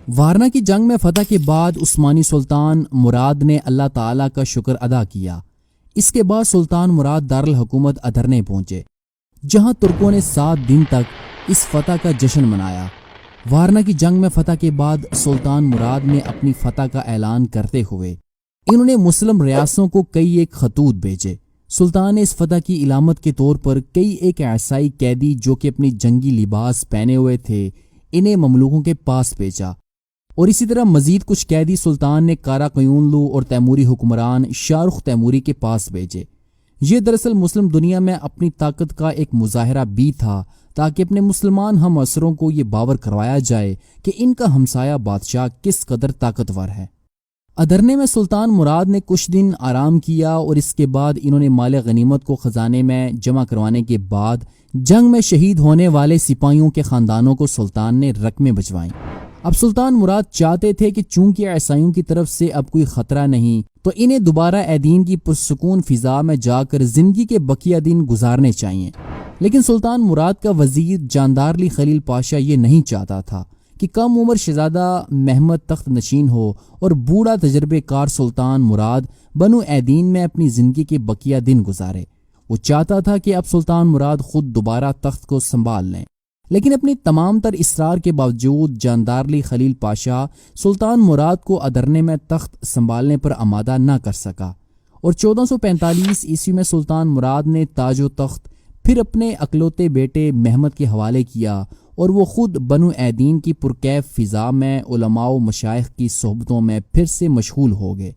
وارنا کی جنگ میں فتح کے بعد عثمانی سلطان مراد نے اللہ تعالیٰ کا شکر ادا کیا۔ اس کے بعد سلطان مراد دارالحکومت ادرنے پہنچے، جہاں ترکوں نے 7 دن تک اس فتح کا جشن منایا۔ وارنا کی جنگ میں فتح کے بعد سلطان مراد نے اپنی فتح کا اعلان کرتے ہوئے انہوں نے مسلم ریاستوں کو کئی ایک خطوط بھیجے۔ سلطان نے اس فتح کی علامت کے طور پر کئی ایک عیسائی قیدی جو کہ اپنی جنگی لباس پہنے ہوئے تھے انہیں مملوکوں کے پاس بھیجا، اور اسی طرح مزید کچھ قیدی سلطان نے کارا قیونلو اور تیموری حکمران شاہ رخ تیموری کے پاس بھیجے۔ یہ دراصل مسلم دنیا میں اپنی طاقت کا ایک مظاہرہ بھی تھا، تاکہ اپنے مسلمان ہم عصروں کو یہ باور کروایا جائے کہ ان کا ہمسایہ بادشاہ کس قدر طاقتور ہے۔ ادرنے میں سلطان مراد نے کچھ دن آرام کیا، اور اس کے بعد انہوں نے مال غنیمت کو خزانے میں جمع کروانے کے بعد جنگ میں شہید ہونے والے سپاہیوں کے خاندانوں کو سلطان نے رقمیں بھجوائیں۔ اب سلطان مراد چاہتے تھے کہ چونکہ عیسائیوں کی طرف سے اب کوئی خطرہ نہیں، تو انہیں دوبارہ دین کی پرسکون فضا میں جا کر زندگی کے بقیہ دن گزارنے چاہیے۔ لیکن سلطان مراد کا وزیر جاندارلی خلیل پاشا یہ نہیں چاہتا تھا کہ کم عمر شہزادہ محمد تخت نشین ہو اور بوڑھا تجربے کار سلطان مراد بنو دین میں اپنی زندگی کے بقیہ دن گزارے۔ وہ چاہتا تھا کہ اب سلطان مراد خود دوبارہ تخت کو سنبھال لیں، لیکن اپنی تمام تر اصرار کے باوجود جاندارلی خلیل پاشا سلطان مراد کو ادرنے میں تخت سنبھالنے پر آمادہ نہ کر سکا، اور 1445 عیسوی میں سلطان مراد نے تاج و تخت پھر اپنے اکلوتے بیٹے محمد کے حوالے کیا، اور وہ خود بنو دین کی پرکیف فضا میں علماء و مشائخ کی صحبتوں میں پھر سے مشغول ہو گئے۔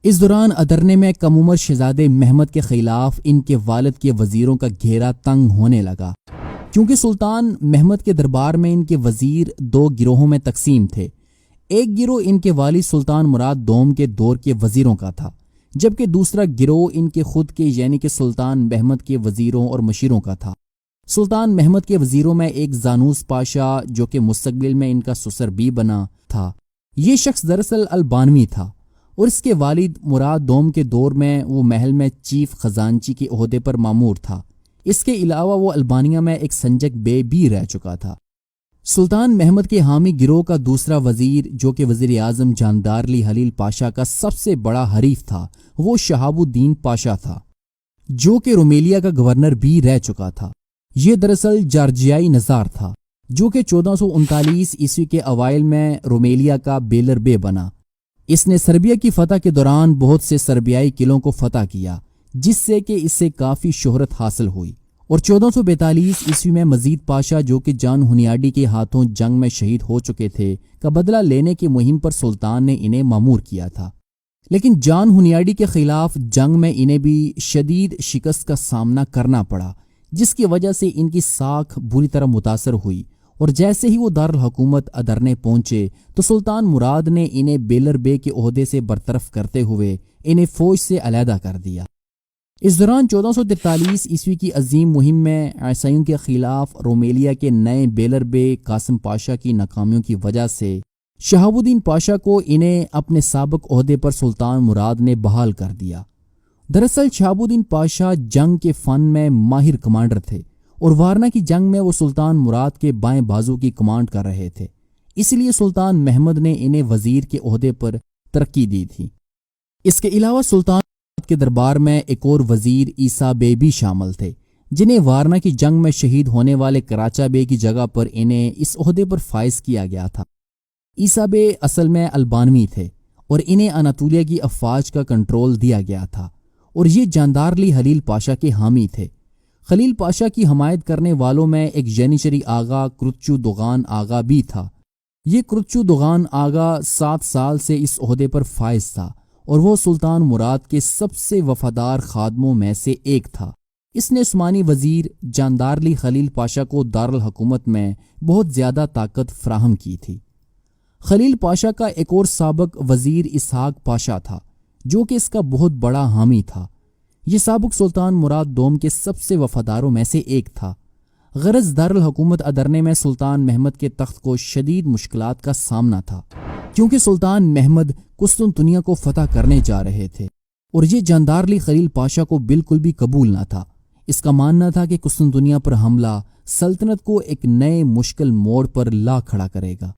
اس دوران ادرنے میں کم عمر شہزادے محمد کے خلاف ان کے والد کے وزیروں کا گھیرا تنگ ہونے لگا، کیونکہ سلطان محمد کے دربار میں ان کے وزیر 2 گروہوں میں تقسیم تھے۔ ایک گروہ ان کے والد سلطان مراد دوم کے دور کے وزیروں کا تھا، جبکہ دوسرا گروہ ان کے خود کے یعنی کہ سلطان محمد کے وزیروں اور مشیروں کا تھا۔ سلطان محمد کے وزیروں میں ایک زانوس پاشا جو کہ مستقبل میں ان کا سسر بھی بنا تھا۔ یہ شخص دراصل البانوی تھا، اور اس کے والد مراد دوم کے دور میں وہ محل میں چیف خزانچی کے عہدے پر مامور تھا۔ اس کے علاوہ وہ البانیہ میں ایک سنجک بے بھی رہ چکا تھا۔ سلطان محمد کے حامی گروہ کا دوسرا وزیر جو کہ وزیر اعظم جاندارلی خلیل پاشا کا سب سے بڑا حریف تھا، وہ شہاب الدین پاشا تھا، جو کہ رومیلیا کا گورنر بھی رہ چکا تھا۔ یہ دراصل جارجیائی نژاد تھا، جو کہ 1439 عیسوی کے اوائل میں رومیلیا کا بیلر بے بنا۔ اس نے سربیا کی فتح کے دوران بہت سے سربیائی قلعوں کو فتح کیا، جس سے کہ اس سے کافی شہرت حاصل ہوئی، اور 1442 عیسوی میں مزید پاشا جو کہ جان ہنیاڈی کے ہاتھوں جنگ میں شہید ہو چکے تھے کا بدلہ لینے کی مہم پر سلطان نے انہیں مامور کیا تھا۔ لیکن جان ہنیاڈی کے خلاف جنگ میں انہیں بھی شدید شکست کا سامنا کرنا پڑا، جس کی وجہ سے ان کی ساکھ بری طرح متاثر ہوئی، اور جیسے ہی وہ دارالحکومت ادرنے پہنچے تو سلطان مراد نے انہیں بیلر بے کے عہدے سے برطرف کرتے ہوئے انہیں فوج سے علیحدہ کر دیا۔ اس دوران 1443 عیسوی کی عظیم مہم میں عیسائیوں کے خلاف رومیلیا کے نئے بیلر بے قاسم پاشا کی ناکامیوں کی وجہ سے شہاب الدین پاشا کو انہیں اپنے سابق عہدے پر سلطان مراد نے بحال کر دیا۔ دراصل شہاب الدین پاشا جنگ کے فن میں ماہر کمانڈر تھے، اور وارنا کی جنگ میں وہ سلطان مراد کے بائیں بازو کی کمانڈ کر رہے تھے، اس لیے سلطان محمد نے انہیں وزیر کے عہدے پر ترقی دی تھی۔ اس کے علاوہ سلطان کے دربار میں ایک اور وزیر عیسیٰ بے بھی شامل تھے، جنہیں وارنا کی جنگ میں شہید ہونے والے کراچا بے کی جگہ پر انہیں اس عہدے پر فائز کیا گیا تھا۔ عیسیٰ بے اصل میں البانوی تھے، اور انہیں اناطولیہ کی افواج کا کنٹرول دیا گیا تھا، اور یہ جاندارلی خلیل پاشا کے حامی تھے۔ خلیل پاشا کی حمایت کرنے والوں میں ایک ینیشری آغا کرچو دوغان آغا بھی تھا۔ یہ کرچو دوغان آغا 7 سال سے اس عہدے پر فائز تھا، اور وہ سلطان مراد کے سب سے وفادار خادموں میں سے ایک تھا۔ اس نے عثمانی وزیر جاندارلی خلیل پاشا کو دارالحکومت میں بہت زیادہ طاقت فراہم کی تھی۔ خلیل پاشا کا ایک اور سابق وزیر اسحاق پاشا تھا، جو کہ اس کا بہت بڑا حامی تھا۔ یہ سابق سلطان مراد دوم کے سب سے وفاداروں میں سے ایک تھا۔ غرض دارالحکومت ادرنے میں سلطان محمد کے تخت کو شدید مشکلات کا سامنا تھا، کیونکہ سلطان محمد قسطنطنیہ کو فتح کرنے جا رہے تھے، اور یہ جاندارلی خلیل پاشا کو بالکل بھی قبول نہ تھا۔ اس کا ماننا تھا کہ قسطنطنیہ پر حملہ سلطنت کو ایک نئے مشکل موڑ پر لا کھڑا کرے گا۔